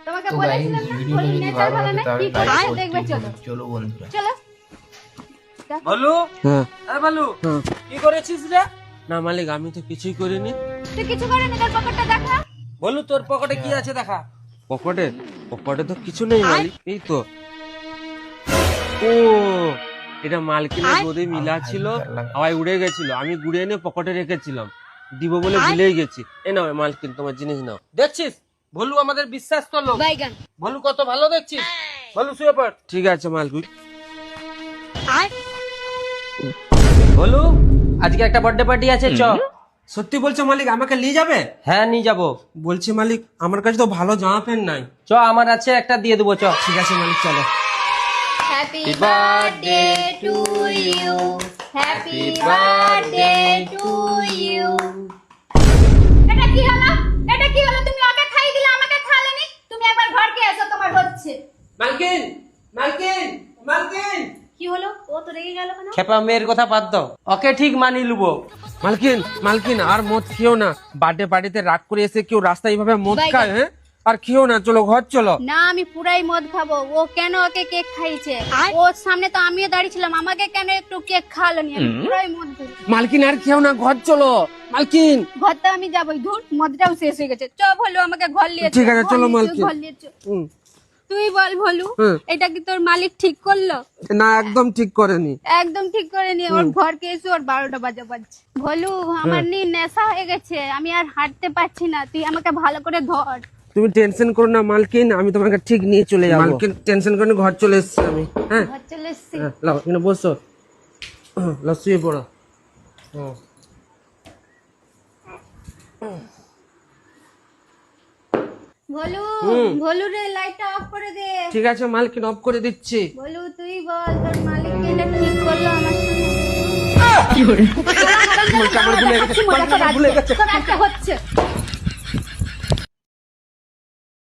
তোমাকে বলেছিলাম না ভলুর নেচার ভালো না, কি করে দেখবে। চলো চলো বন্ধুরা, চলো। বলু, হ্যাঁ এ বলু, কি করেছিস রে? না মালিক, আমি তো কিছুই করিনি। তুই কিছু করেনি, তোর পকেটটা দেখা। বলু, তোর পকেটে কি আছে দেখা। পকেটে পকেটে তো কিছু নেই মালিক, এই তো। ও, এটা মালকিনের বোধে মিলা ছিল, হাওয়ায় উড়ে গেছিল, আমি গুড়ে এনে পকেটে রেখেছিলাম, দিব বলে ভুলেই গেছি। এ নাও মালকিন, তোমার জিনিস নাও। দেখছিস ভলু আমাদের বিশ্বাস তো লোক। বাইগান ভলু কত ভালো দেখছিস। ভলু শুয়ে পড়। ঠিক আছে মালকিন। ভলু, আজকে একটা বার্থডে পার্টি আছে, চ। সত্যি বলছো মালিক, আমাকে নিয়ে যাবে? হ্যাঁ, নিয়ে যাবো। বলছি মালিক, আমার কাছে তো ভালো জামা প্যান্ট নাই। চ, আমার আছে, একটা দিয়ে দেবো, চ। ঠিক আছে মালিক, চলো। Happy birthday to you, happy birthday to you. এটা কি হলো? এটা কি হলো? তুমি ওকে খাই দিলে, আমাকে খাওয়ালেনি। তুমি একবার ঘরকে এসো, তোমার হচ্ছে। মালকিন, মালকিন, মালকিন। কি হলো? ও তো রেগে গেল কেন? খেপা মেয়ের কথা বাদ দাও, ওকে ঠিক মানিয়ে লুবো। মালকিন, মালকিন, আর মদ খেও না। বার্থডে পার্টিতে রাগ করে এসে কেউ রাস্তায় এইভাবে মদ খায়? হ্যাঁ, আর খেও না, চলো ঘর চলো। না, আমি পুরাই মদ খাবো। ও কেন ওকে কেক খাইছে? ওর সামনে তো আমিও দাঁড়িয়েছিলাম, আমাকে কেন একটু কেক খাওয়ালো নি? আমি পুরাই মদ খাবো। মালকিন, আর খেও না, ঘর চলো। মালকিন, ঘরটা আমি যাবোই, ধুর, মদটাও শেষ হয়ে গেছে। চ ভলু, আমাকে ঘর নিয়ে চল। ঠিক আছে, চলো ঘর নিয়ে মালকিন। ঘর নিয়ে চল। তুই বল ভলু, হুম। এটা কি তোর মালিক ঠিক করলো? না, একদম ঠিক করেনি। একদম ঠিক করেনি। ওর ঘরকে এসে ওর 12টা বাজছে। ভলু, আমার নি নেশা হয়ে গেছে, আমি আর হাঁটতে পারছি না। তুই আমাকে ভালো করে ধর। তুমি টেনশন করো না মালকিন, আমি তোমাকে ঠিক নিয়ে চলে যাবো। মালকিন টেনশন করো না, ঘর চলে এসেছি আমি। হ্যাঁ, ঘর চলে এসছি। লাও, এখানে বসো। লাও, শুয়ে পড়ো। ভলু, ভলু রে, লাইটটা অফ করে দে। ঠিক আছে মালকিন, অফ করে দিচ্ছি। ভলু, তুই বল, তোর মালিক এটা ঠিক করলো আমার সঙ্গে? আমার ভুলে গেছে, তোর আজকে হচ্ছে।